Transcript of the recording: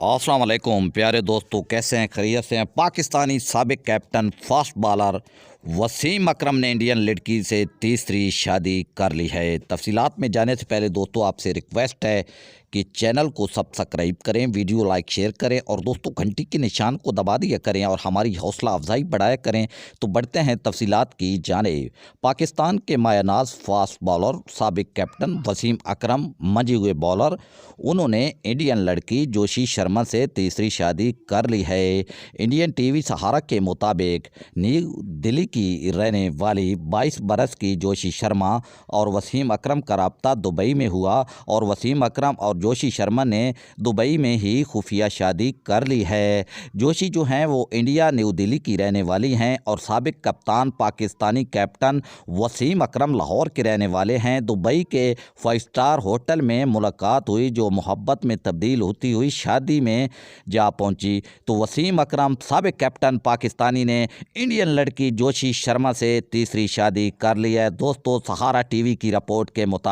अस्सलाम वालेकुम प्यारे दोस्तों, कैसे हैं? खैरियत से हैं? पाकिस्तानी साबिक कैप्टन फास्ट बॉलर वसीम अकरम ने इंडियन लड़की से तीसरी शादी कर ली है। तफसीलात में जाने से पहले दोस्तों आपसे रिक्वेस्ट है कि चैनल को सब्सक्राइब करें, वीडियो लाइक शेयर करें और दोस्तों घंटी के निशान को दबा दिया करें और हमारी हौसला अफजाई बढ़ाया करें। तो बढ़ते हैं तफसीलात की जानिब। पाकिस्तान के मायानाज फास्ट बॉलर साबिक कैप्टन वसीम अकरम मंझे हुए बॉलर, उन्होंने इंडियन लड़की जोशी शर्मा से तीसरी शादी कर ली है। इंडियन टीवी सहारा के मुताबिक न्यू दिल्ली की रहने वाली 22 बरस की जोशी शर्मा और वसीम अकरम का रब्ता दुबई में हुआ और वसीम अकरम और जोशी शर्मा ने दुबई में ही खुफिया शादी कर ली है। जोशी जो हैं वो इंडिया न्यू दिल्ली की रहने वाली हैं और साबिक कप्तान पाकिस्तानी कैप्टन वसीम अकरम लाहौर के रहने वाले हैं। दुबई के 5 स्टार होटल में मुलाकात हुई जो मोहब्बत में तब्दील होती हुई शादी में जा पहुंची। तो वसीम अकरम साबिक कैप्टन पाकिस्तानी ने इंडियन लड़की जोशी शर्मा से तीसरी शादी कर ली है। दोस्तों सहारा टीवी की रिपोर्ट के मुताबिक